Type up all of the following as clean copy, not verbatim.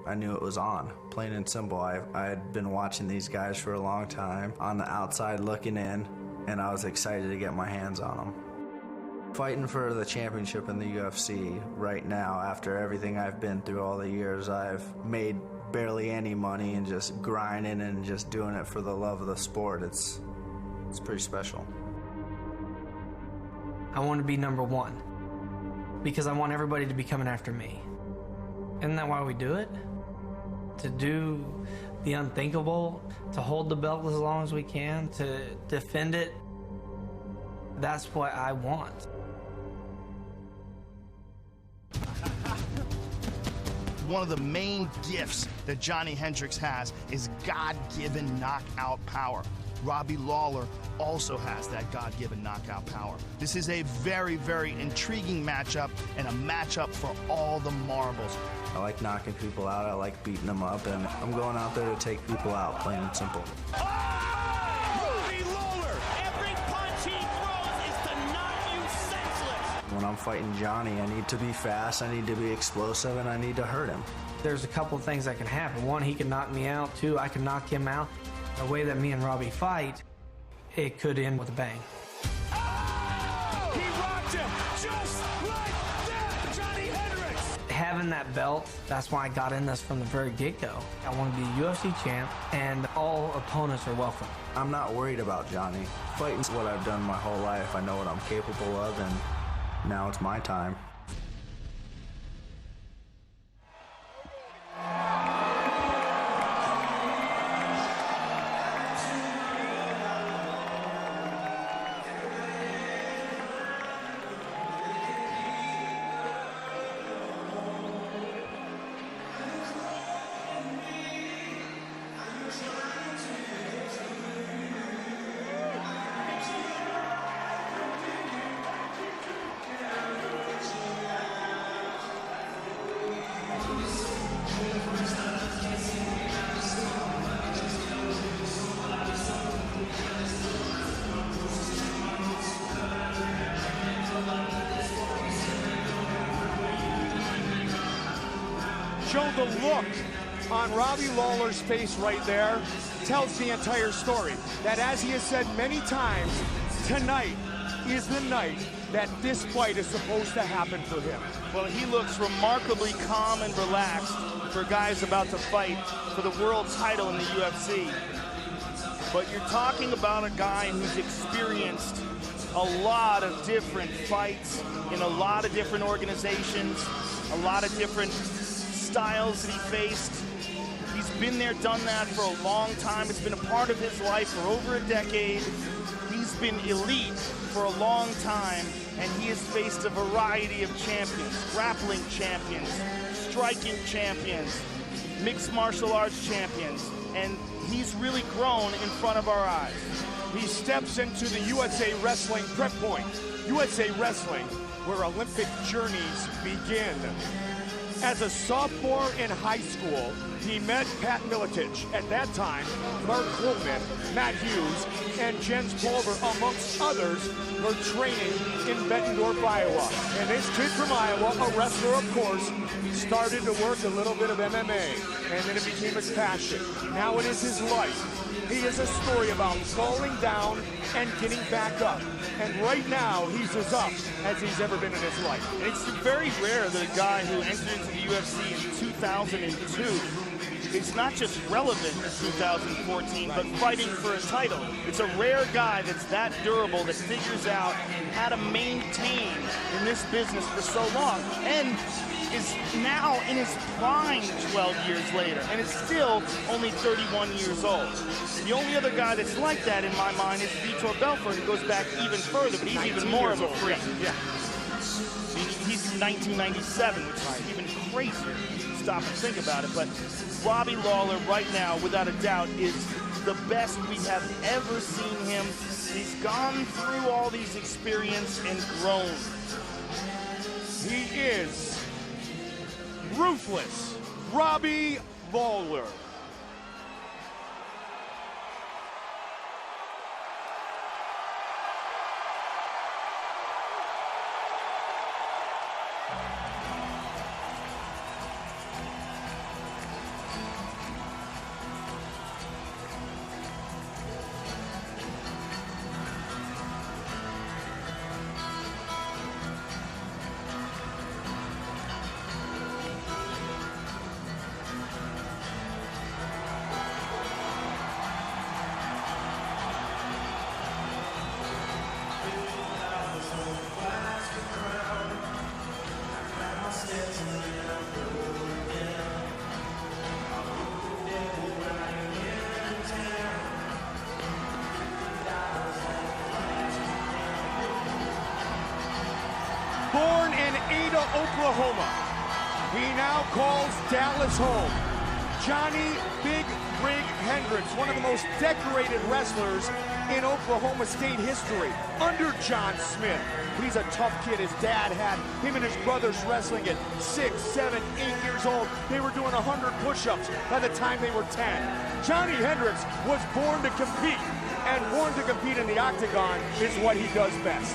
I knew it was on, plain and simple. I had been watching these guys for a long time, on the outside looking in, and I was excited to get my hands on them. Fighting for the championship in the UFC right now, after everything I've been through all the years, I've made barely any money and just grinding and just doing it for the love of the sport. It's pretty special. I want to be number one because I want everybody to be coming after me. Isn't that why we do it? To do the unthinkable, to hold the belt as long as we can, to defend it. That's what I want. One of the main gifts that Johnny Hendricks has is God-given knockout power. Robbie Lawler also has that God-given knockout power. This is a very, very intriguing matchup and a matchup for all the marbles. I like knocking people out, I like beating them up, and I'm going out there to take people out, plain and simple. Robbie Lawler! Every punch he throws is to knock you senseless! When I'm fighting Johnny, I need to be fast, I need to be explosive, and I need to hurt him. There's a couple of things that can happen. One, he can knock me out. Two, I can knock him out. The way that me and Robbie fight, it could end with a bang. Oh! He rocked him just like that! Johnny Hendricks! Having that belt, that's why I got in this from the very get-go. I want to be a UFC champ, and all opponents are welcome. I'm not worried about Johnny. Fighting's what I've done my whole life. I know what I'm capable of, and now it's my time. Joe, the look on Robbie Lawler's face right there tells the entire story. That, as he has said many times, tonight is the night that this fight is supposed to happen for him. Well, he looks remarkably calm and relaxed for guys about to fight for the world title in the UFC. But you're talking about a guy who's experienced a lot of different fights in a lot of different organizations, a lot of different styles that he faced. He's been there, done that for a long time. It's been a part of his life for over a decade. He's been elite for a long time, and he has faced a variety of champions, grappling champions, striking champions, mixed martial arts champions, and he's really grown in front of our eyes. He steps into the USA Wrestling Prep Point. USA Wrestling, where Olympic journeys begin. As a sophomore in high school, he met Pat Miletich. At that time, Mark Coleman, Matt Hughes, and Jens Pulver, amongst others, were training in Bettendorf, Iowa. And this kid from Iowa, a wrestler of course, started to work a little bit of MMA, and then it became his passion. Now it is his life. He is a story about falling down and getting back up. And right now, he's as up as he's ever been in his life. It's very rare that a guy who entered into the UFC in 2002 is not just relevant in 2014, but fighting for a title. It's a rare guy that's that durable, that figures out how to maintain in this business for so long, and is now in his prime 12 years later, and is still only 31 years old. The only other guy that's like that in my mind is Vitor Belfort, who goes back even further, but he's even more of a freak. Yeah. He's from 1997, which is even crazier. Stop and think about it. But Robbie Lawler right now, without a doubt, is the best we have ever seen him. He's gone through all these experiences and grown. He is ruthless Robbie Lawler. Oklahoma. He now calls Dallas home. Johnny Big Rig Hendricks, one of the most decorated wrestlers in Oklahoma State history, under John Smith. He's a tough kid. His dad had him and his brothers wrestling at 6, 7, 8 years old. They were doing 100 push-ups by the time they were 10. Johnny Hendricks was born to compete, and born to compete in the octagon is what he does best.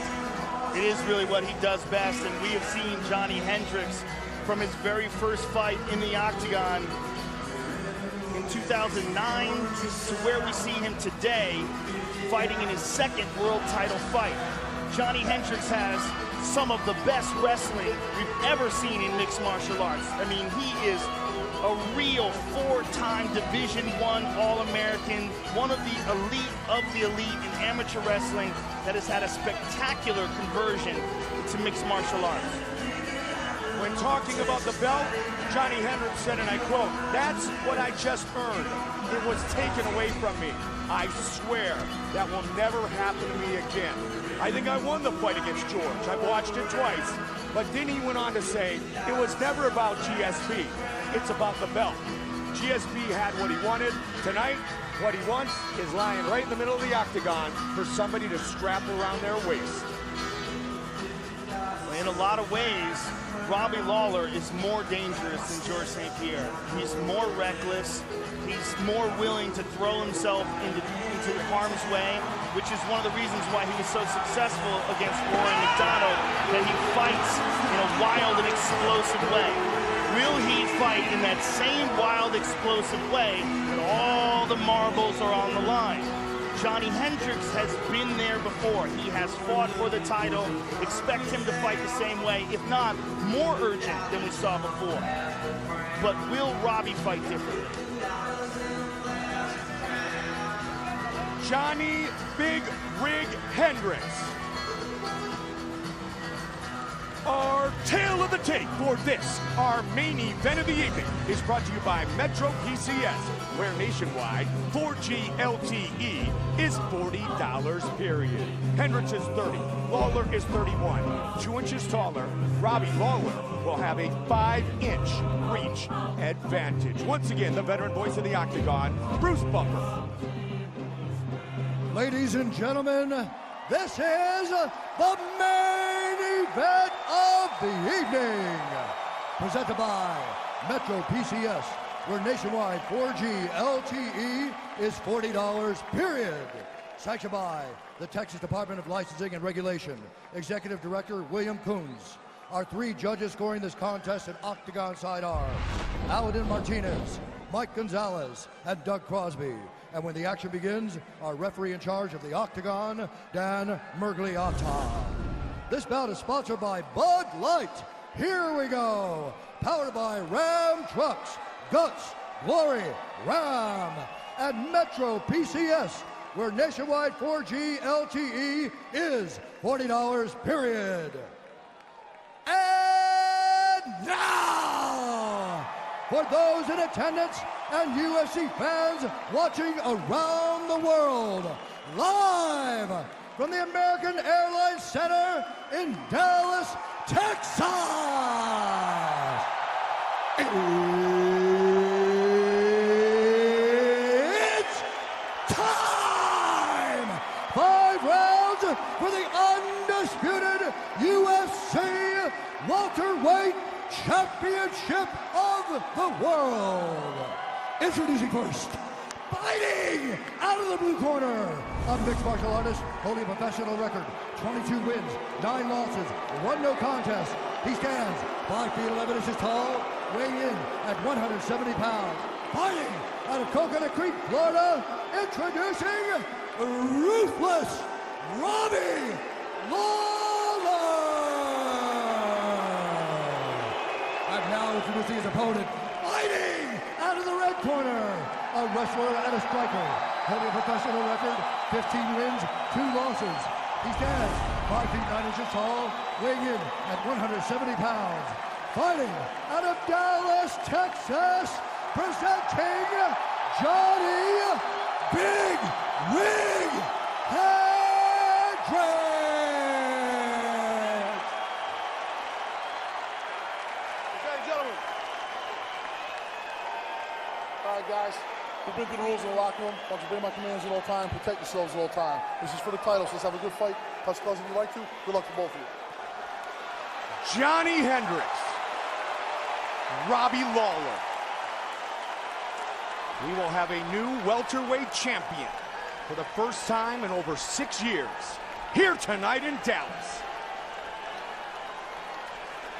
It is really what he does best, and we have seen Johnny Hendricks from his very first fight in the octagon in 2009 to where we see him today, fighting in his second world title fight. Johnny Hendricks has some of the best wrestling we've ever seen in mixed martial arts. I mean, he is a real 4-time Division I All-American, one of the elite in amateur wrestling that has had a spectacular conversion to mixed martial arts. When talking about the belt, Johnny Hendricks said, and I quote, "That's what I just earned. It was taken away from me. I swear that will never happen to me again. I think I won the fight against George. I've watched it twice." But then he went on to say, it was never about GSP. It's about the belt. GSP had what he wanted. Tonight, what he wants is lying right in the middle of the octagon for somebody to strap around their waist. In a lot of ways, Robbie Lawler is more dangerous than George St. Pierre. He's more reckless. He's more willing to throw himself into harm's way, which is one of the reasons why he was so successful against Rory McDonald, that he fights in a wild and explosive way. Will he fight in that same wild, explosive way when all the marbles are on the line? Johnny Hendricks has been there before. He has fought for the title. Expect him to fight the same way, if not more urgent than we saw before. But will Robbie fight differently? Johnny Big Rig Hendricks. Our tale of the tape for this, our main event of the evening, is brought to you by Metro PCS, where nationwide 4G LTE is $40, period. Hendricks is 30, Lawler is 31. 2 inches taller, Robbie Lawler will have a 5-inch reach advantage. Once again, the veteran voice of the octagon, Bruce Buffer. Ladies and gentlemen, this is the main event of the evening. Presented by Metro PCS, where nationwide 4G LTE is $40, period. Sanctioned by the Texas Department of Licensing and Regulation. Executive Director William Coons. Our 3 judges scoring this contest in octagon side are Aladin Martinez, Mike Gonzalez, and Doug Crosby. And when the action begins, our referee in charge of the octagon, Dan Mergliotta. This bout is sponsored by Bud Light. Here we go. Powered by Ram Trucks, Guts, Glory, Ram, and Metro PCS, where nationwide 4G LTE is $40, period. And now, for those in attendance and UFC fans watching around the world, live from the American Airlines Center in Dallas, Texas, it's time! 5 rounds for the undisputed UFC welterweight championship of the world. Introducing first, fighting out of the blue corner, a mixed martial artist holding a professional record, 22 wins, 9 losses, 1 no contest. He stands 5 feet 11 inches tall, weighing in at 170 pounds. Fighting out of Coconut Creek, Florida, introducing Ruthless Robbie Lawler. And now introducing his opponent, fighting out of the red corner, a wrestler and a striker, holding a professional record, 15 wins, 2 losses. He stands 5 feet 9 inches tall, weighing in at 170 pounds. Fighting out of Dallas, Texas, presenting Johnny Big Rig Hendricks. All right, guys. We've been through the rules in the locker room. I want you to obey my commands at all time. Protect yourselves at all time. This is for the title, so let's have a good fight. Touch gloves if you like to. Good luck to both of you. Johnny Hendricks, Robbie Lawler. We will have a new welterweight champion for the first time in over 6 years here tonight in Dallas.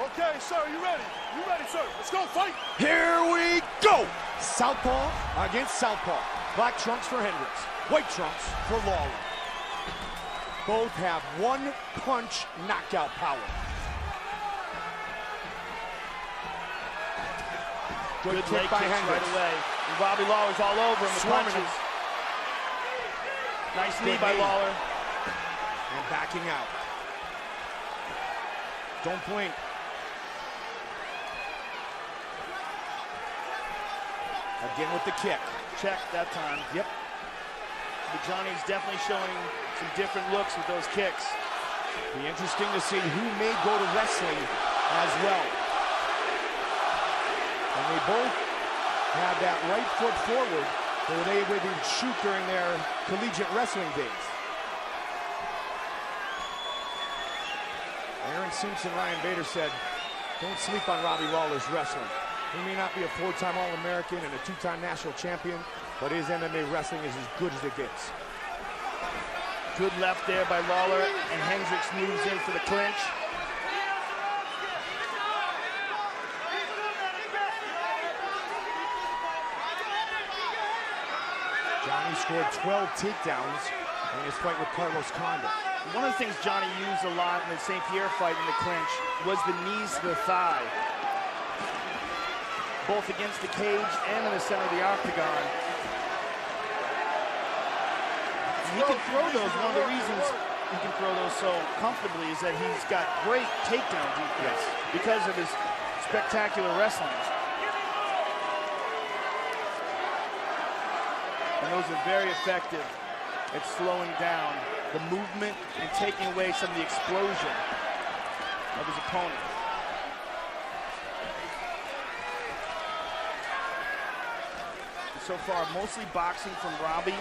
Okay, sir, you ready? You ready, sir? Let's go, fight! Here we go! Southpaw against southpaw. Black trunks for Hendricks, white trunks for Lawler. Both have one-punch knockout power. Good kick leg by kicks Hendricks. right away. And Robbie Lawler's all over him with Swarming punches. Nice knee Good by knee. Lawler. And backing out. Don't blink. Again with the kick. Check that time. Yep. But Johnny's definitely showing some different looks with those kicks. Be interesting to see who may go to wrestling as well. And they both have that right foot forward where they would shoot during their collegiate wrestling days. Aaron Simpson, Ryan Bader said, don't sleep on Robbie Lawler's wrestling. He may not be a 4-time All-American and a 2-time national champion, but his MMA wrestling is as good as it gets. Good left there by Lawler, and Hendricks moves in for the clinch. Johnny scored 12 takedowns in his fight with Carlos Condit. One of the things Johnny used a lot in the St. Pierre fight in the clinch was the knees to the thigh, both against the cage and in the center of the octagon. He can throw those. One of the reasons he can throw those so comfortably is that he's got great takedown defense because of his spectacular wrestling. And those are very effective at slowing down the movement and taking away some of the explosion of his opponent. So far, mostly boxing from Robbie.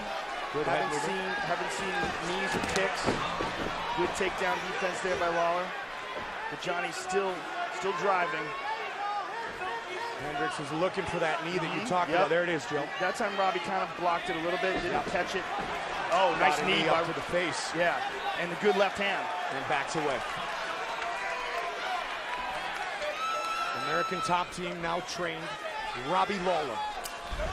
Haven't seen knees or kicks. Good takedown defense there by Lawler. But Johnny's still driving. Hendricks was looking for that knee that you talked about. There it is, Joe. That time Robbie kind of blocked it a little bit, didn't catch it. Oh, nice knee up to the face. Yeah, and the good left hand. And backs away. American top team now trained. Robbie Lawler.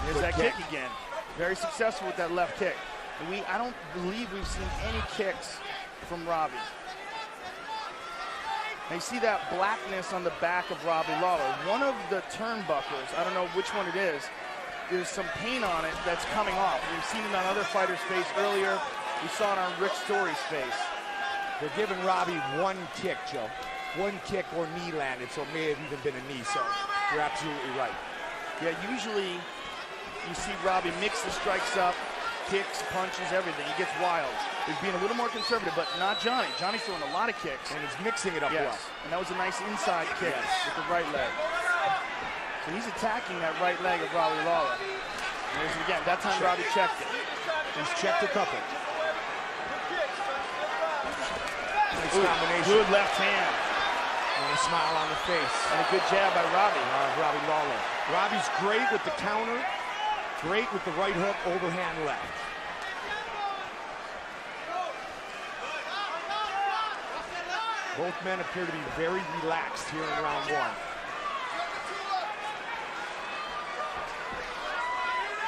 There's that kick again. Very successful with that left kick. And I don't believe we've seen any kicks from Robbie. Now you see that blackness on the back of Robbie Lawler. One of the turnbuckles, I don't know which one it is, there's some paint on it that's coming off. We've seen it on other fighters' face earlier. We saw it on Rick Story's face. They're giving Robbie one kick, Joe. One kick or knee landed, so it may have even been a knee, so you're absolutely right. Yeah, usually you see Robbie mix the strikes up, kicks, punches, everything. He gets wild. He's being a little more conservative, but not Johnny. Johnny's throwing a lot of kicks. And he's mixing it up well. And that was a nice inside kick with the right leg. So he's attacking that right leg of Robbie Lawler. And there's it again. That time Robbie checked it. He's checked a couple. Nice combination. Good left hand. And a smile on the face. And a good jab by Robbie. Robbie Lawler. Robbie's great with the counter. Great with the right hook, overhand left. Both men appear to be very relaxed here in round one.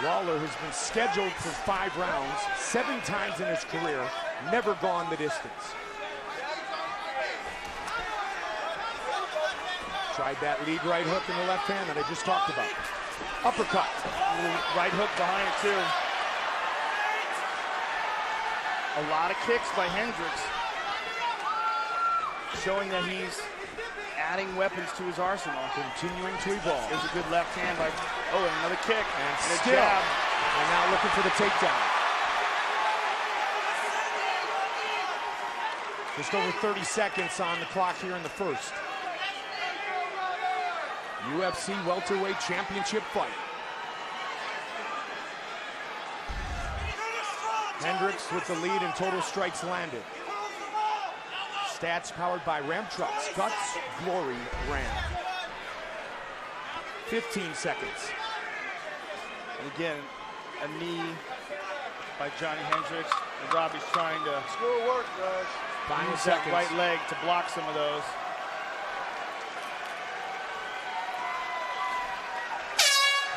Lawler has been scheduled for 5 rounds 7 times in his career, never gone the distance. Tried that lead right hook in the left hand that I just talked about. Uppercut. Right hook behind it too. A lot of kicks by Hendricks, showing that he's adding weapons to his arsenal. Continuing to evolve. There's a good left hand by, and another kick. And a still, jab. and now looking for the takedown. Just over 30 seconds on the clock here in the first. UFC welterweight championship fight. Hendricks with the lead in total strikes landed. Stats powered by Ram Trucks. Guts, Glory, Ram. 15 seconds. And again, a knee by Johnny Hendricks. And Robbie's trying to use that right leg to block some of those.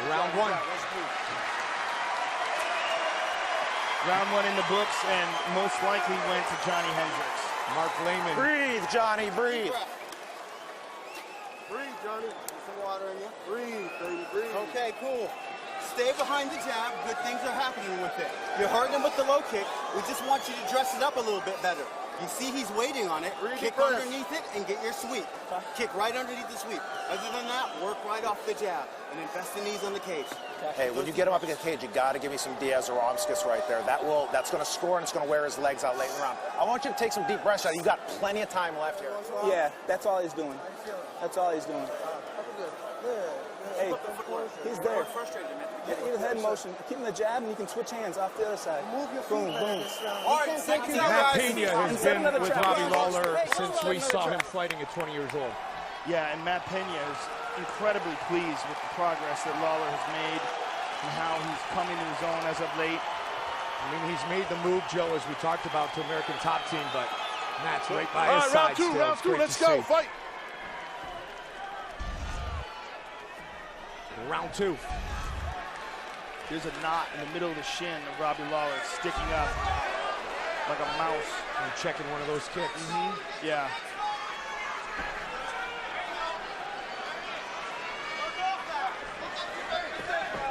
Round one. Round one in the books, and most likely went to Johnny Hendricks. Mark Lehman. Breathe, Johnny, breathe. Breathe, Johnny. Get some water in you. Breathe, baby, breathe. Okay, cool. Stay behind the jab. Good things are happening with it. You're hurting him with the low kick. We just want you to dress it up a little bit better. You see he's waiting on it. Kick underneath it and get your sweep. Kick right underneath the sweep. Other than that, work right off the jab and invest the knees on the cage. Hey, when you get him up against the cage, you got to give me some Diaz or Armskis right there. That's going to score, and it's going to wear his legs out late in the round. I want you to take some deep breaths out. You got plenty of time left here. Yeah, that's all he's doing. That's all he's doing. Hey, he's there. Get your head motion. Keep him the jab, and you can switch hands off the other side. Boom, boom. All right, thank you, Matt guys. Pena has been with Robbie Lawler since we saw him fighting at 20 years old. Yeah, and Matt Pena is incredibly pleased with the progress that Lawler has made and how he's coming to his own as of late. I mean, he's made the move, Joe, as we talked about, to American Top Team, but Matt's right by his side still. Round two, let's go, fight. Round two. There's a knot in the middle of the shin of Robbie Lawler sticking up like a mouse. And checking one of those kicks. Yeah.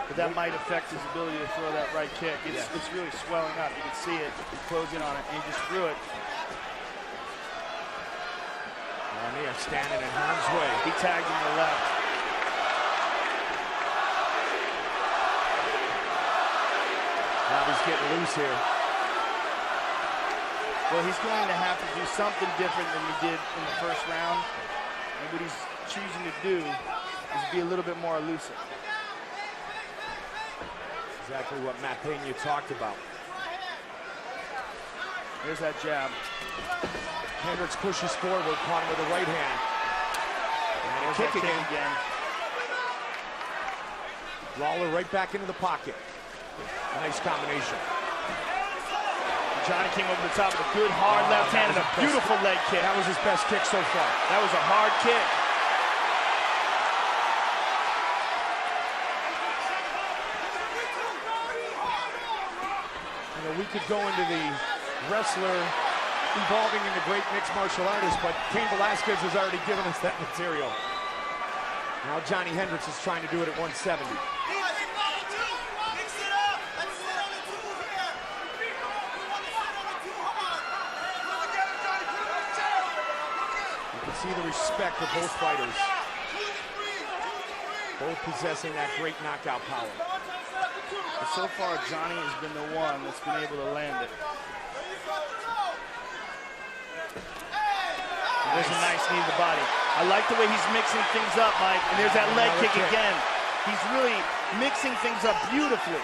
But that might affect his ability to throw that right kick. It's really swelling up. You can see it. He's closing on it, and he just threw it. And they are standing in harm's way. He tagged him to the left. Robbie's getting loose here. Well, he's going to have to do something different than he did in the first round. And what he's choosing to do is be a little bit more elusive. Exactly what Matt Pena talked about. There's that jab. Hendricks pushes forward, caught him with the right hand. And a kick again. Lawler right back into the pocket. Nice combination. Johnny came over the top with a good hard left hand and a beautiful leg kick. That was his best kick so far. That was a hard kick. You know, we could go into the wrestler evolving into great mixed martial artist, but Cain Velasquez has already given us that material. Now Johnny Hendricks is trying to do it at 170. See the respect of both fighters. Both possessing that great knockout power. But so far, Johnny has been the one that's been able to land it. There's a nice knee to the body. I like the way he's mixing things up, Mike. And there's that leg kick again. He's really mixing things up beautifully.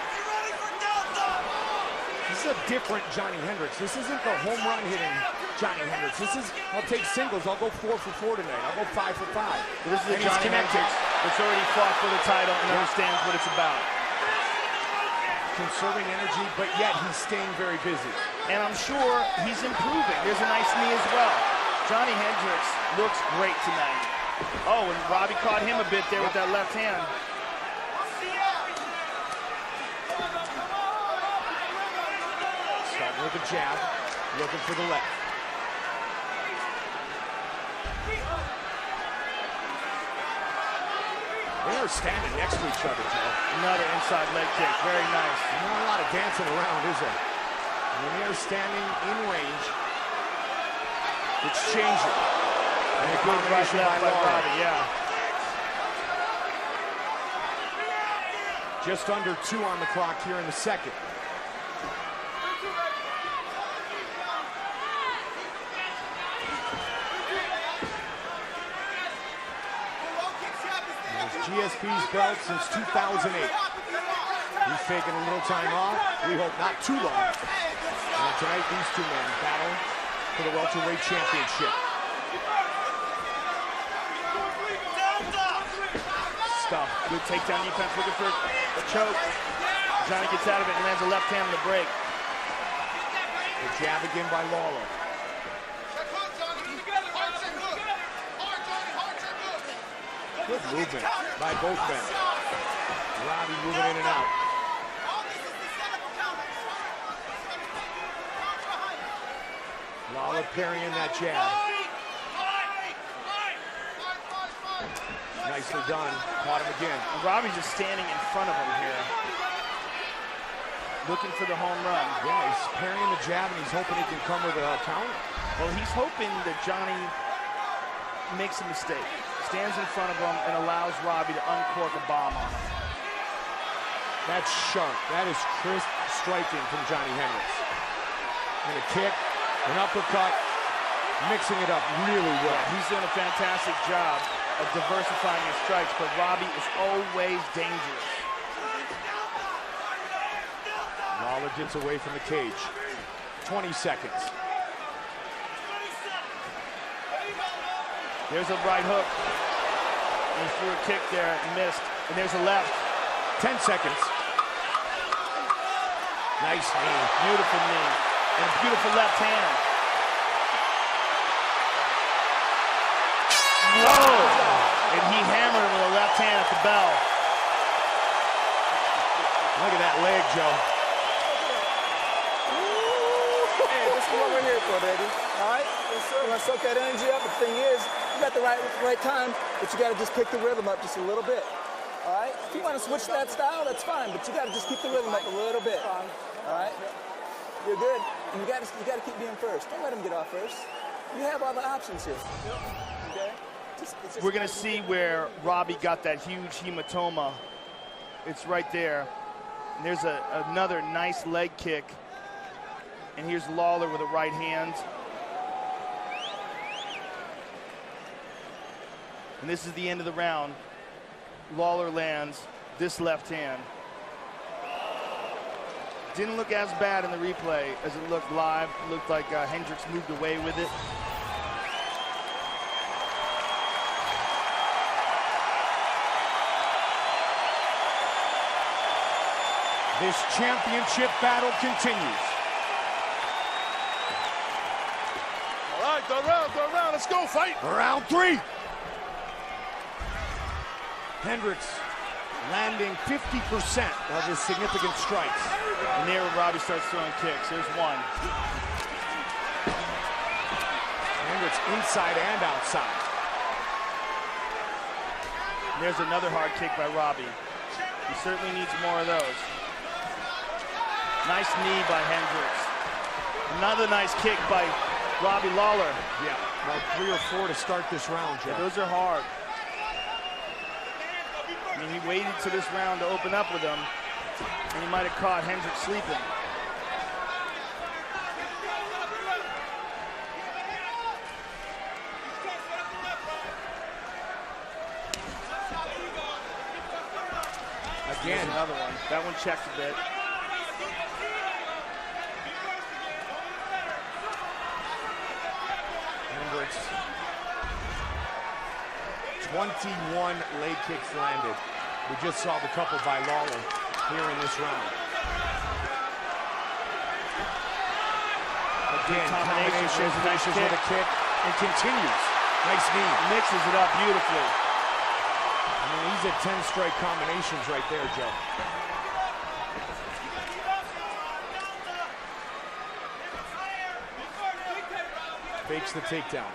This is a different Johnny Hendricks. This isn't the home run hitting Johnny Hendricks. This is, I'll take singles. I'll go 4 for 4 tonight. I'll go 5 for 5. But this is a Johnny Hendricks that's already fought for the title and understands what it's about. Conserving energy, but yet he's staying very busy. And I'm sure he's improving. There's a nice knee as well. Johnny Hendricks looks great tonight. Oh, and Robbie caught him a bit there with that left hand. Starting with a jab, looking for the left. They are standing next to each other, Joe. Another inside leg kick, very nice. Not a lot of dancing around, is there? When they are standing in range, it's changing. And a good right left by Robbie, yeah. Just under 2 on the clock here in the second. GSP's belt since 2008. He's taking a little time off. We hope not too long. And tonight, these two men battle for the welterweight championship. Stuff. Good takedown defense, looking for a choke. Johnny gets out of it and lands a left hand in the break. The jab again by Lawler. Good movement by both men. Robbie moving in and out. Lawler parrying that jab. Nicely done. Caught him again. And Robbie's just standing in front of him here, looking for the home run. Yeah, he's parrying the jab and he's hoping he can come with a counter. Well, he's hoping that Johnny makes a mistake, stands in front of him and allows Robbie to uncork a bomb on him. That's sharp. That is crisp striking from Johnny Hendricks. And a kick, an uppercut, mixing it up really well. He's doing a fantastic job of diversifying his strikes, but Robbie is always dangerous. Lawler gets away from the cage. 20 seconds. There's a right hook. He threw a kick there and missed. And there's a left. 10 seconds. Nice knee. Beautiful knee. And a beautiful left hand. Whoa! And he hammered him with a left hand at the bell. Look at that leg, Joe. Hey, this is what we're here for, baby. All right? Yes, sir. You want to soak that energy up? The thing is, you got the right time, but you got to just pick the rhythm up just a little bit. All right? If you want to switch to that style, that's fine, but you got to just keep the rhythm up a little bit. All right? You're good. And you got to keep being first. Don't let him get off first. You have all the options here. Okay? We're going to see where Robbie got that huge hematoma. It's right there. And there's another nice leg kick. And here's Lawler with a right hand. And this is the end of the round. Lawler lands this left hand. Didn't look as bad in the replay as it looked live. It looked like Hendricks moved away with it. This championship battle continues. All right, third round, let's go, fight. Round 3. Hendricks landing 50% of his significant strikes. And there Robbie starts throwing kicks. There's one. Hendricks inside and outside. And there's another hard kick by Robbie. He certainly needs more of those. Nice knee by Hendricks. Another nice kick by Robbie Lawler. Yeah, about 3 or 4 to start this round, Joe. Yeah, those are hard. I mean, he waited to this round to open up with him, and he might have caught Hendricks sleeping. Again, there's another one. That one checked a bit. Hendricks. 21 leg kicks landed. We just saw the couple by Lawler here in this round. Again, combination finishes with a kick and continues. Nice knee. Mixes it up beautifully. I mean, he's at 10 strike combinations right there, Joe. Fakes the takedown.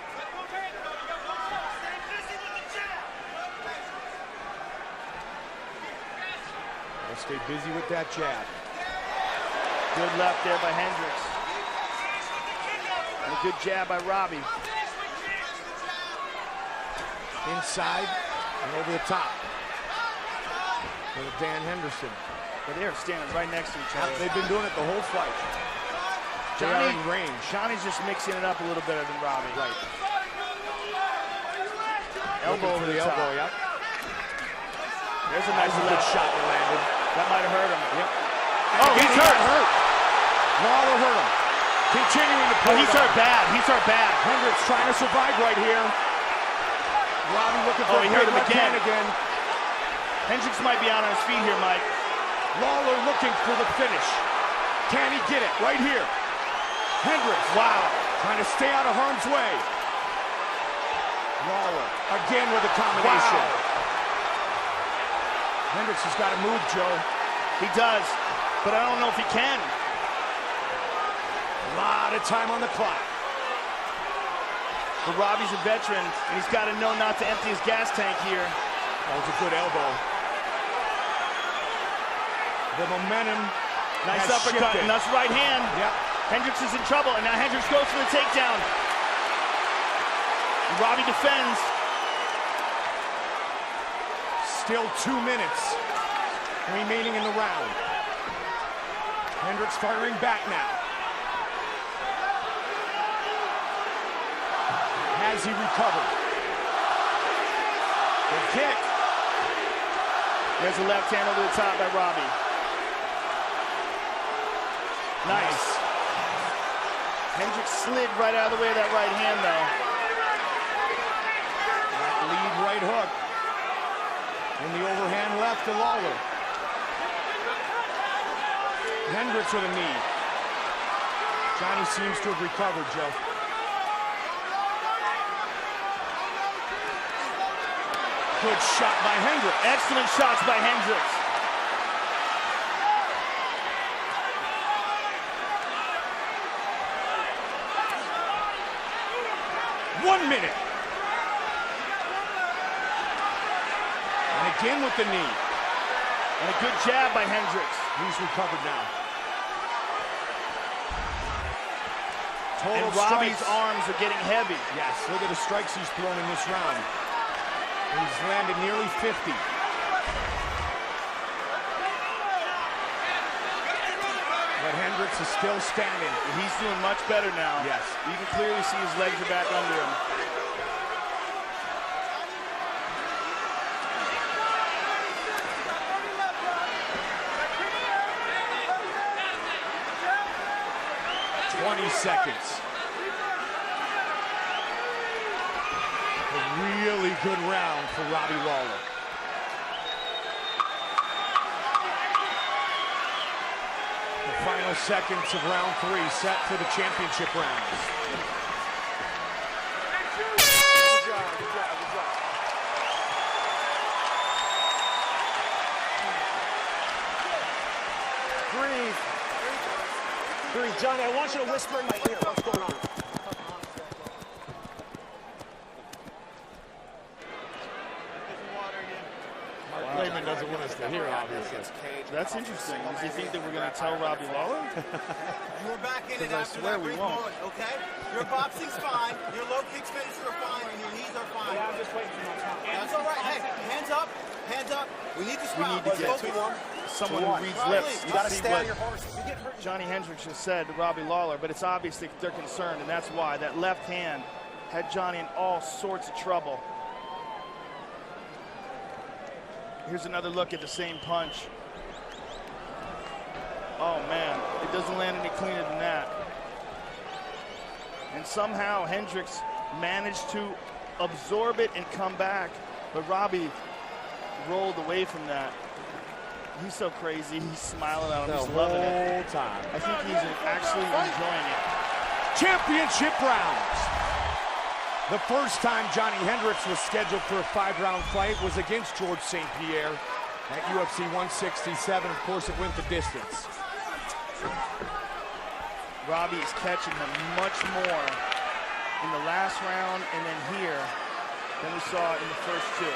Stay busy with that jab. Good left there by Hendricks. And a good jab by Robbie. Inside and over the top. With Dan Henderson. But they're standing right next to each other. They've been doing it the whole fight. Johnny in range. Johnny's just mixing it up a little better than Robbie. Right. Elbow over the elbow, top. yep. There's a nice good shot that landed. That might have hurt him. Yep. Oh, he's hurt. Lawler hurt him. Continuing to pull. He's hurt bad. He's hurt bad. Hendricks trying to survive right here. Robbie looking for he hurt him again. again. Hendricks might be out on his feet here, Mike. Lawler looking for the finish. Can he get it? Right here. Hendricks. Wow. Trying to stay out of harm's way. Lawler again with a combination. Wow. Hendricks has got to move, Joe. He does, but I don't know if he can. A lot of time on the clock. But Robbie's a veteran, and he's got to know not to empty his gas tank here. That was a good elbow. The momentum. Nice uppercut, and that's right hand. Yep. Hendricks is in trouble, and now Hendricks goes for the takedown. And Robbie defends. Still 2 minutes remaining in the round. Hendricks firing back now. Has he recovered? Good kick. There's a left hand over the top by Robbie. Nice. Hendricks slid right out of the way of that right hand, though. That lead right hook. And the overhand left to Lawler. Hendricks with a knee. Johnny seems to have recovered, Joe. Good shot by Hendricks. Excellent shots by Hendricks. One minute. And again with the knee. And a good jab by Hendricks. He's recovered now. Total and Robbie's strikes. arms are getting heavy. Yes, look at the strikes he's thrown in this round. He's landed nearly 50. But Hendricks is still standing. He's doing much better now. Yes. You can clearly see his legs are back under him. Seconds. A really good round for Robbie Lawler. The final seconds of round 3 set for the championship rounds. Good job, good job, good job. Breathe. Breathe. Johnny, I want you to whisper in my ear. What's going on? Layman doesn't want us to hear, obviously. That's interesting. Does he think that we're going to tell Robbie Lawler? You're back in it I after swear that we brief won't. moment, okay? Your boxing's fine, your low kicks finisher are fine, and your knees are fine. Yeah, I'm just waiting for my time. That's all right. Hey, hands up, hands up. We need to We scrap. need to get someone who reads lips. You got to See stay what on your horse. You get hurt. Johnny Hendricks just said to Robbie Lawler, but it's obvious that they're concerned, and that's why that left hand had Johnny in all sorts of trouble. Here's another look at the same punch. Oh man, it doesn't land any cleaner than that. And somehow Hendricks managed to absorb it and come back, but Robbie rolled away from that. He's so crazy, he's smiling at him, he's loving it. Time. I think he's actually enjoying it. Championship rounds. The first time Johnny Hendricks was scheduled for a 5-round fight was against George St. Pierre at UFC 167. Of course, it went the distance. Robbie is catching him much more in the last round and then here than we saw in the first 2.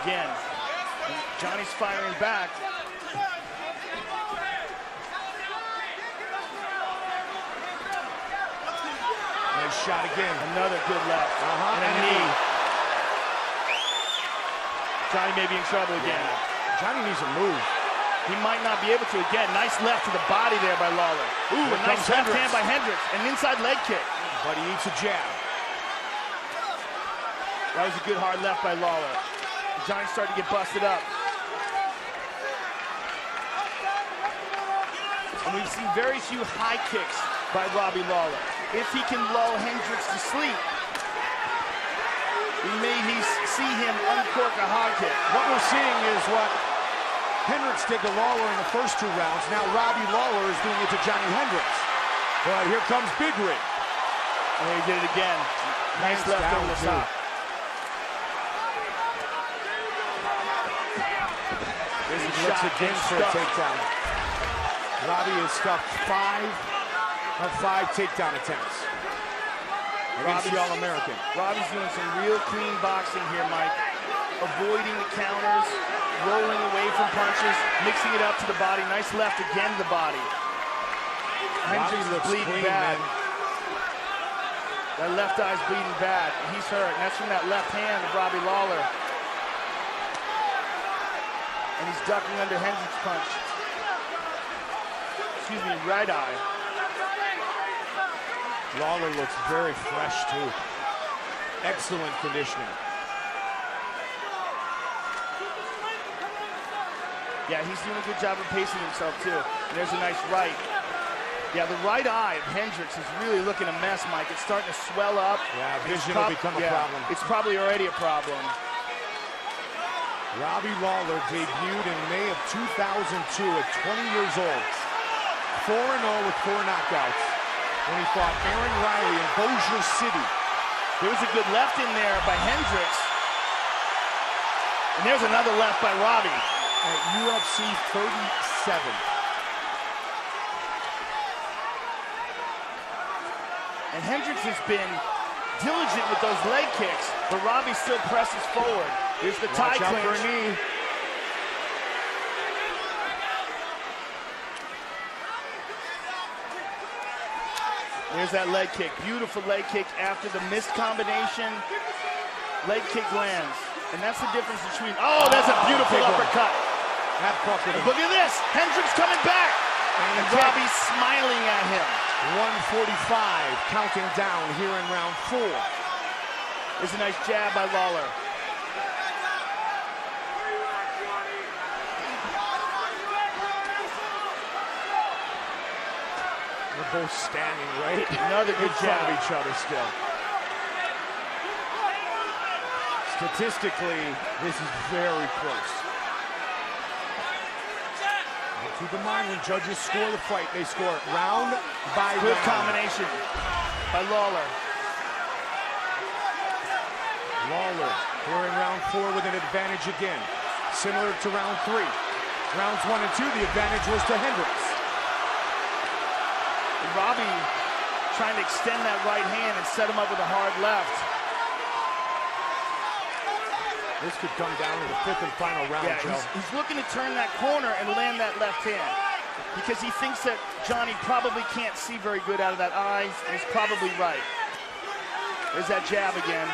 Again, Johnny's firing back. Nice shot again. Another good left. And a knee. Johnny may be in trouble again. Johnny needs a move. He might not be able to again. Nice left to the body there by Lawler. Ooh, a nice left hand by Hendricks. An inside leg kick. But he eats a jab. That was a good hard left by Lawler. Johnny's starting to get busted up. And we've seen very few high kicks by Robbie Lawler. If he can lull Hendricks to sleep, we may see him uncork a hog kick. What we're seeing is what Hendricks did to Lawler in the first 2 rounds. Now Robbie Lawler is doing it to Johnny Hendricks. But here comes Big Rig. And he did it again. Nice left over the top. He looks again for a takedown. Robbie has stuck 5 of 5 takedown attempts against the All-American. Robbie's doing some real clean boxing here, Mike. Avoiding the counters, rolling away from punches, mixing it up to the body. Nice left again to the body. Hendricks looks bleeding bad. That left eye's bleeding bad. He's hurt, and that's from that left hand of Robbie Lawler. And he's ducking under Hendricks' punch. Excuse me, right eye. Lawler looks very fresh, too. Excellent conditioning. Yeah, he's doing a good job of pacing himself, too. And there's a nice right. Yeah, the right eye of Hendricks is really looking a mess, Mike. It's starting to swell up. Yeah, vision will become a problem. It's probably already a problem. Robbie Lawler debuted in May of 2002 at 20 years old. 4-0 with 4 knockouts when he fought Aaron Riley in Bossier City. There was a good left in there by Hendricks. And there's another left by Robbie. At UFC 37. And Hendricks has been diligent with those leg kicks, but Robbie still presses forward. Here's the tie clinch. Watch out for a knee. There's that leg kick. Beautiful leg kick after the missed combination. Leg kick lands. And that's the difference between... Oh, that's a beautiful uppercut. That fucking... Look at this. Hendricks coming back. And Robbie's smiling at him. 145 counting down here in round 4. There's a nice jab by Lawler. They're both standing right Another good jab of each other still. Statistically, this is very close. And keep in mind, when judges score the fight, they score it round by round. Good combination by Lawler. Lawler here in round 4 with an advantage again, similar to round 3. Rounds 1 and 2, the advantage was to Hendricks. And Robbie trying to extend that right hand and set him up with a hard left. This could come down to the 5th and final round, Yeah, Joe. he's looking to turn that corner and land that left hand because he thinks that Johnny probably can't see very good out of that eye, and he's probably right. There's that jab again.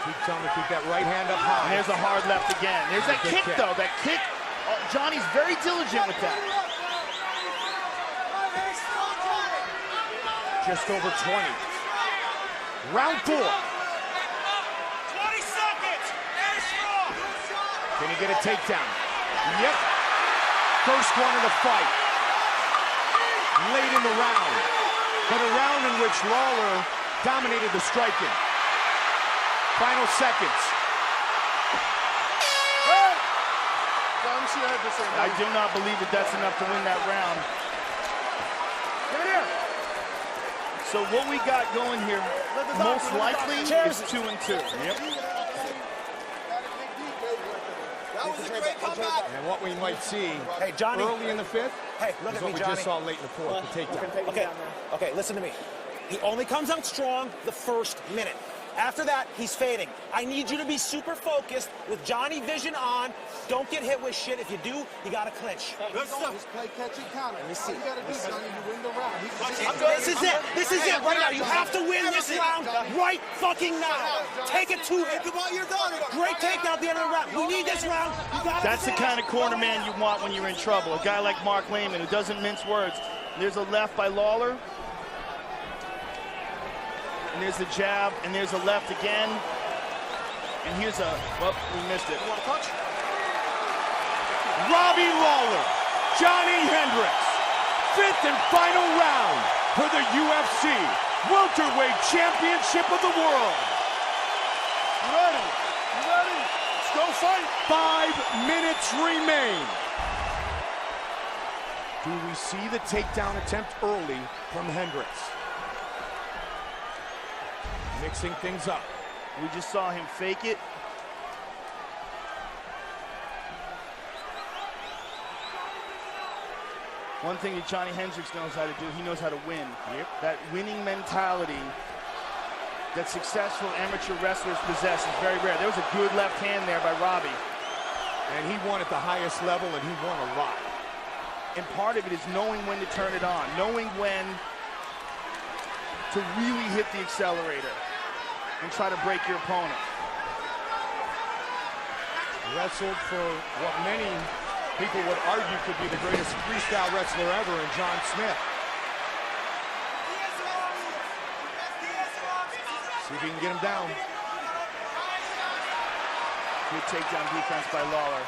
Keep telling him to keep that right hand up high. And there's a hard left again. There's that kick, though. That kick, Johnny's very diligent with that. Just over 20. Round 4. 20 seconds. Can he get a takedown? Yep. First one of the fight. Late in the round. But a round in which Lawler dominated the striking. Final seconds. I do not believe that that's enough to win that round. So what we got going here, most likely, is 2-2. Yep. That was a great comeback. And what we might see Hey, Johnny. early in the 5th Hey, look is at what me, we Johnny. just saw late in the 4th, the takedown. Okay, listen to me. He only comes out strong the first minute. After that, he's fading. I need you to be super focused with Johnny vision on. Don't get hit with shit. If you do, you gotta clinch. Good stuff. Just play catch and counter. Let me see. All you gotta do, Johnny, you win the round. This is it. This is it right now. You have to win this round right fucking now. Take it to him. Great takedown at the end of the round. We need this round. You gotta That's the kind of corner man you want when you're in trouble. A guy like Mark Lehman who doesn't mince words. There's a left by Lawler. And there's the jab, and there's a left again. And here's a, well, we missed it. You want to touch? Robbie Lawler, Johnny Hendricks, 5th and final round for the UFC Welterweight Championship of the World. You ready? You ready? Let's go fight. 5 minutes remain. Do we see the takedown attempt early from Hendricks? Mixing things up. We just saw him fake it. One thing that Johnny Hendricks knows how to do, he knows how to win. Yep. That winning mentality that successful amateur wrestlers possess is very rare. There was a good left hand there by Robbie. And he won at the highest level, and he won a lot. And part of it is knowing when to turn it on, knowing when to really hit the accelerator and try to break your opponent. Wrestled for what many people would argue could be the greatest freestyle wrestler ever in John Smith. See if he can get him down. Good takedown defense by Lawler.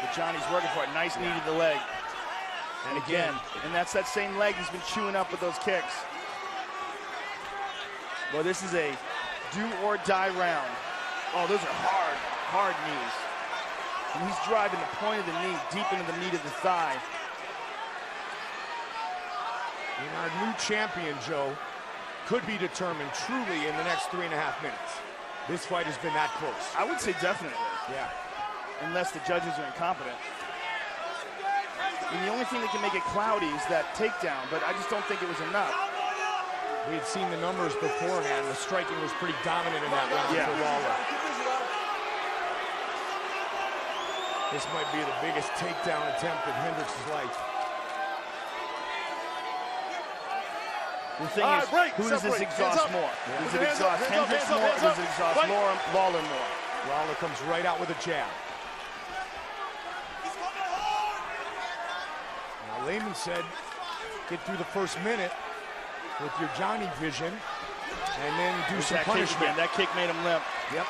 But Johnny's working for it. Nice knee to the leg. And again, and that's that same leg he's been chewing up with those kicks. Well, this is a do-or-die round. Oh, those are hard knees. And he's driving the point of the knee deep into the meat of the thigh. And our new champion, Joe, could be determined truly in the next 3.5 minutes. This fight has been that close. I would say definitely. Yeah. Unless the judges are incompetent. And the only thing that can make it cloudy is that takedown, but I just don't think it was enough. We had seen the numbers beforehand. The striking was pretty dominant in that round for Lawler. This might be the biggest takedown attempt in Hendricks' life. The thing is, who does this exhaust more? Does it exhaust Hendricks more, or does it exhaust Lawler more? Lawler comes right out with a jab. Now, Lehman said, get through the first minute with your Johnny vision, and then do some punishment. That kick made him limp. Yep.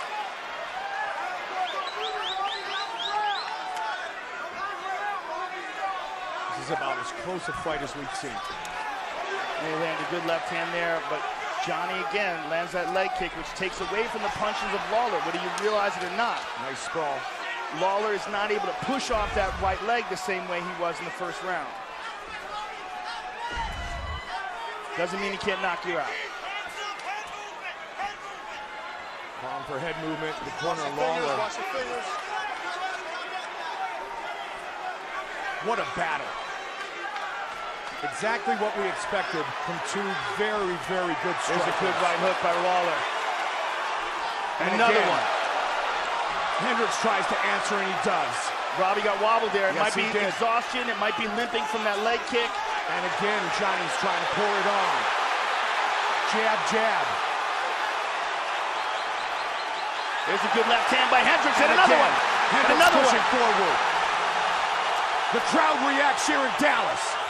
This is about as close a fight as we've seen. They land a good left hand there, but Johnny again lands that leg kick, which takes away from the punches of Lawler, whether you realize it or not. Nice sprawl. Lawler is not able to push off that right leg the same way he was in the first round. Doesn't mean he can't knock you out. Palm for head movement, the corner of Lawler. Watch your fingers. What a battle. Exactly what we expected from two very, very good strikers. There's a good right hook by Lawler. And another again, one. Hendricks tries to answer, and he does. Robbie got wobbled there. It Yes, might be exhaustion. It might be limping from that leg kick. And again, Johnny's trying to pull it on. Jab, jab. There's a good left hand by Hendricks, and another one. Hendricks another pushing one. forward. The crowd reacts here in Dallas.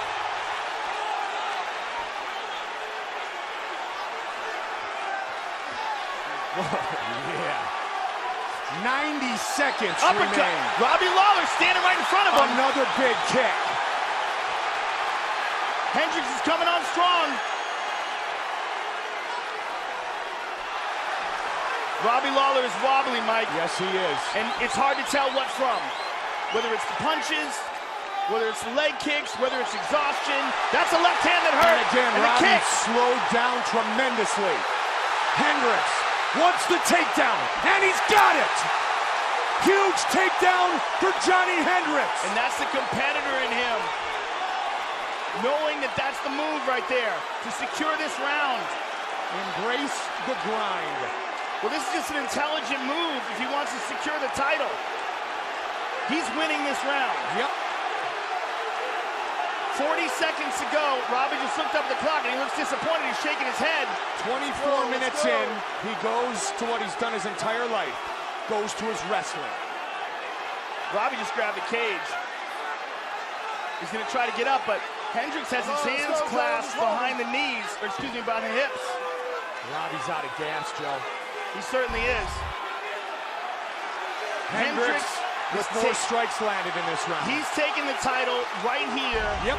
Yeah. 90 seconds remain. Robbie Lawler standing right in front of him. Another big kick. Hendricks is coming on strong. Robbie Lawler is wobbly, Mike. Yes, he is. And it's hard to tell what from. Whether it's the punches, whether it's the leg kicks, whether it's exhaustion. That's a left hand that hurt. And again, Robbie slowed down tremendously. Hendricks wants the takedown, and he's got it! Huge takedown for Johnny Hendricks. And that's the competitor in him. Knowing that that's the move right there to secure this round. Embrace the grind. Well, this is just an intelligent move if he wants to secure the title. He's winning this round. Yep. 40 seconds to go. Robbie just looked up at the clock and he looks disappointed. He's shaking his head. 24 minutes in, he goes to what he's done his entire life. Goes to his wrestling. Robbie just grabbed the cage. He's going to try to get up, but Hendricks has his hands clasped behind the knees, or excuse me, behind the hips. Robbie's out of gas, Joe. He certainly is. Hendricks with more strikes landed in this round. He's taking the title right here. Yep.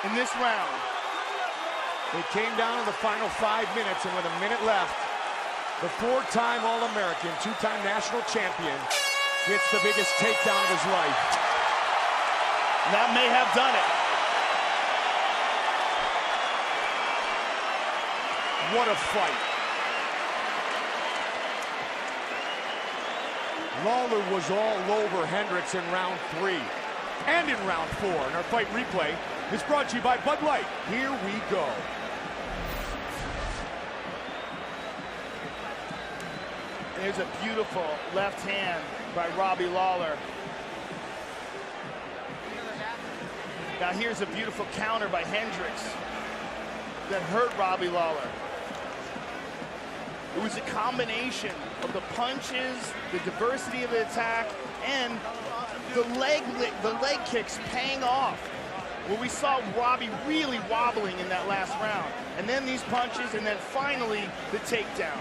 In this round. It came down to the final 5 minutes, and with a minute left, the 4-time All-American, 2-time national champion, gets the biggest takedown of his life. That may have done it. What a fight. Lawler was all over Hendricks in round 3 and in round 4. And our fight replay is brought to you by Bud Light. Here we go. There's a beautiful left hand by Robbie Lawler. Now here's a beautiful counter by Hendricks that hurt Robbie Lawler. It was a combination of the punches, the diversity of the attack, and the leg kicks paying off. Where we saw Robbie really wobbling in that last round. And then these punches, and then finally the takedown.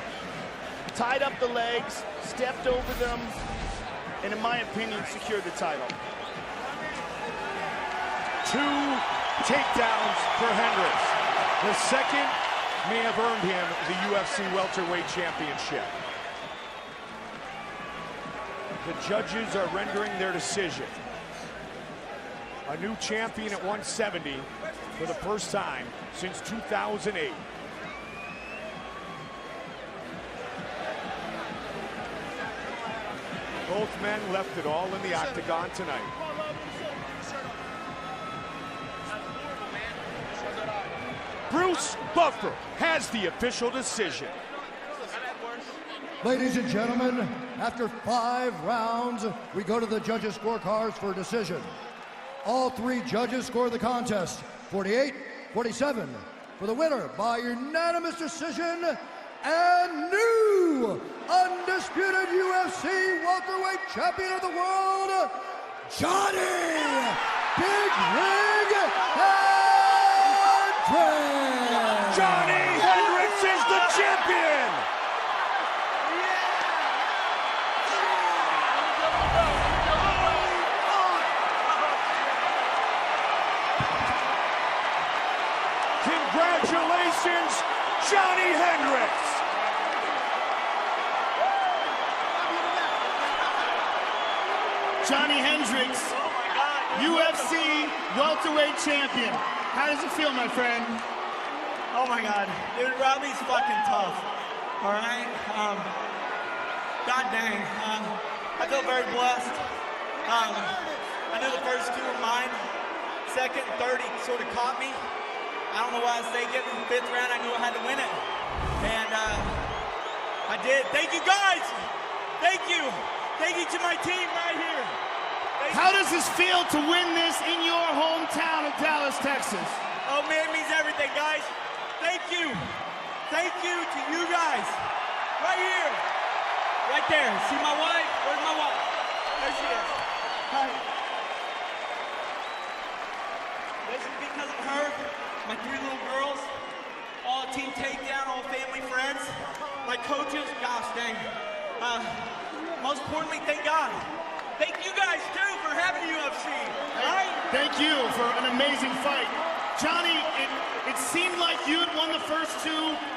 Tied up the legs, stepped over them, and in my opinion, secured the title. 2 takedowns for Hendricks. The second may have earned him the UFC welterweight championship. The judges are rendering their decision. A new champion at 170 for the first time since 2008. Both men left it all in the octagon tonight. Bruce Buffer has the official decision. Ladies and gentlemen, after 5 rounds, we go to the judges' scorecards for a decision. All 3 judges score the contest, 48-47, for the winner by unanimous decision and new undisputed UFC welterweight champion of the world, Johnny Big Rig Hendricks! Johnny Hendricks is the champion! Congratulations, Johnny Hendricks! Johnny Hendricks, UFC welterweight champion. How does it feel, my friend? Oh my God, dude, Robbie's fucking tough. All right, God dang, I feel very blessed. I knew the first 2 were mine. Second and third, he sort of caught me. I don't know why I stayed getting in the 5th round. I knew I had to win it, and I did. Thank you guys. Thank you. Thank you to my team right here. How does this feel to win this in your hometown of Dallas, Texas? Oh man, it means everything, guys. Thank you. Thank you to you guys. Right here. Right there. See my wife? Where's my wife? There she is. Hi. This is because of her, my 3 little girls, all team takedown, all family friends, my coaches, gosh dang. Most importantly, thank God. Thank you guys, too, for having the UFC, all right? Thank you for an amazing fight. Johnny, it seemed like you had won the first 2.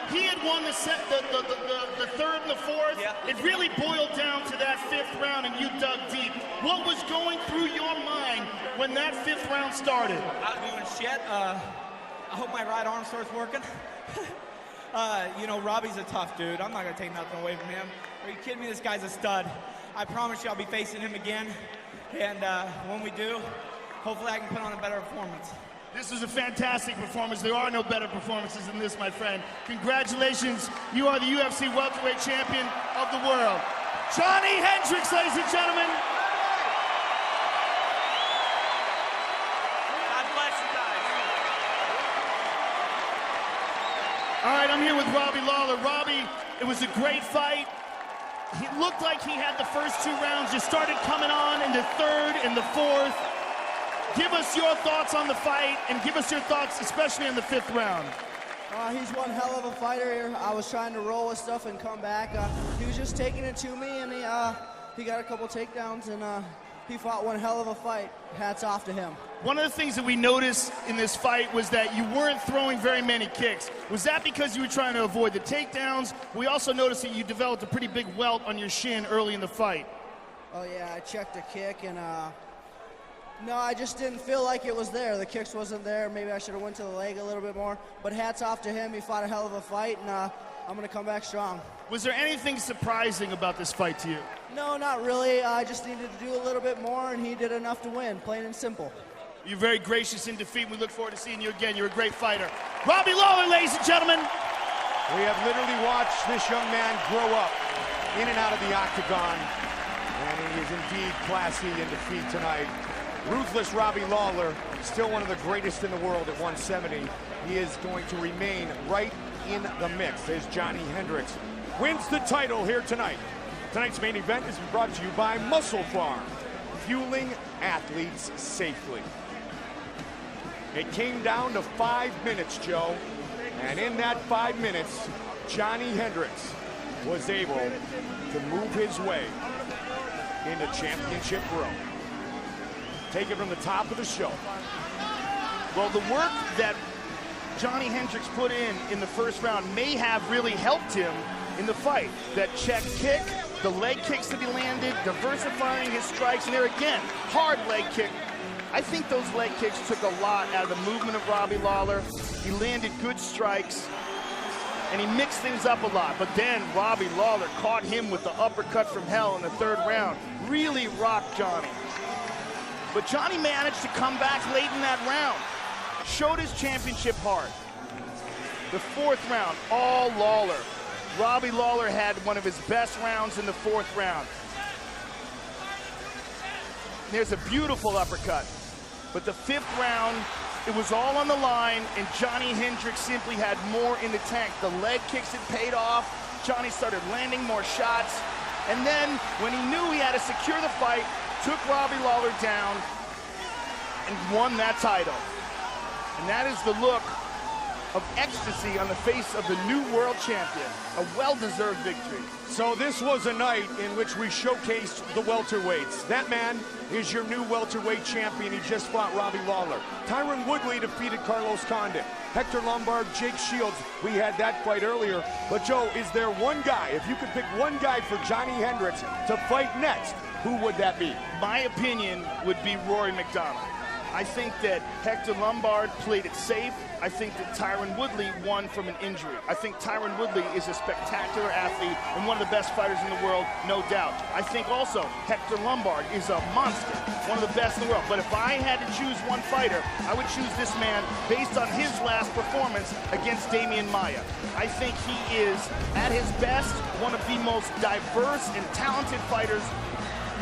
He had won the 3rd and the 4th. Yeah. It really boiled down to that 5th round, and you dug deep. What was going through your mind when that 5th round started? I was doing shit. I hope my right arm starts working. You know, Robbie's a tough dude. I'm not going to take nothing away from him. Are you kidding me? This guy's a stud. I promise you I'll be facing him again. And when we do, hopefully I can put on a better performance. This was a fantastic performance. There are no better performances than this, my friend. Congratulations. You are the UFC welterweight champion of the world. Johnny Hendricks, ladies and gentlemen. God bless you guys. All right, I'm here with Robbie Lawler. Robbie, it was a great fight. He looked like he had the first 2 rounds. You started coming on in the 3rd and the 4th. Give us your thoughts on the fight, and give us your thoughts, especially in the 5th round. He's one hell of a fighter here. I was trying to roll with stuff and come back. He was just taking it to me, and he got a couple takedowns, and he fought one hell of a fight. Hats off to him. One of the things that we noticed in this fight was that you weren't throwing very many kicks. Was that because you were trying to avoid the takedowns? We also noticed that you developed a pretty big welt on your shin early in the fight. Oh yeah, I checked a kick, and no, I just didn't feel like it was there. The kicks wasn't there. Maybe I should have went to the leg a little bit more. But hats off to him. He fought a hell of a fight, and I'm going to come back strong. Was there anything surprising about this fight to you? No, not really. I just needed to do a little bit more, and he did enough to win, plain and simple. You're very gracious in defeat. We look forward to seeing you again. You're a great fighter. Robbie Lawler, ladies and gentlemen. We have literally watched this young man grow up in and out of the octagon, and he is indeed classy in defeat tonight. Ruthless Robbie Lawler, still one of the greatest in the world at 170. He is going to remain right in the mix as Johnny Hendricks wins the title here tonight. Tonight's main event is brought to you by Muscle Farm, fueling athletes safely. It came down to 5 minutes, Joe, and in that 5 minutes, Johnny Hendricks was able to move his way into championship row. Take it from the top of the show. Well, the work that Johnny Hendricks put in the first round may have really helped him in the fight. That check kick, the leg kicks that he landed, diversifying his strikes, and there again, hard leg kick. I think those leg kicks took a lot out of the movement of Robbie Lawler. He landed good strikes, and he mixed things up a lot. But then Robbie Lawler caught him with the uppercut from hell in the third round. Really rocked Johnny. But Johnny managed to come back late in that round. Showed his championship heart. The fourth round, all Lawler. Robbie Lawler had one of his best rounds in the fourth round. There's a beautiful uppercut. But the fifth round, it was all on the line, and Johnny Hendricks simply had more in the tank. The leg kicks had paid off. Johnny started landing more shots. And then, when he knew he had to secure the fight, took Robbie Lawler down and won that title. And that is the look of ecstasy on the face of the new world champion. A well-deserved victory. So this was a night in which we showcased the welterweights. That man is your new welterweight champion. He just fought Robbie Lawler. Tyron Woodley defeated Carlos Condit. Hector Lombard, Jake Shields. We had that fight earlier. But Joe, is there one guy, if you could pick one guy for Johnny Hendricks to fight next, who would that be? My opinion would be Rory McDonald. I think that Hector Lombard played it safe. I think that Tyron Woodley won from an injury. I think Tyron Woodley is a spectacular athlete and one of the best fighters in the world, no doubt. I think also Hector Lombard is a monster, one of the best in the world. But if I had to choose one fighter, I would choose this man based on his last performance against Damian Maia. I think he is, at his best, one of the most diverse and talented fighters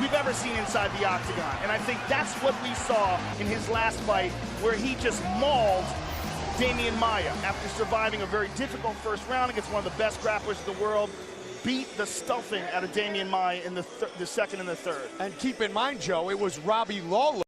we've ever seen inside the octagon. And I think that's what we saw in his last fight, where he just mauled Damian Maia after surviving a very difficult first round against one of the best grapplers in the world. Beat the stuffing out of Damian Maia in the second and the third. And keep in mind, Joe, it was Robbie Lawler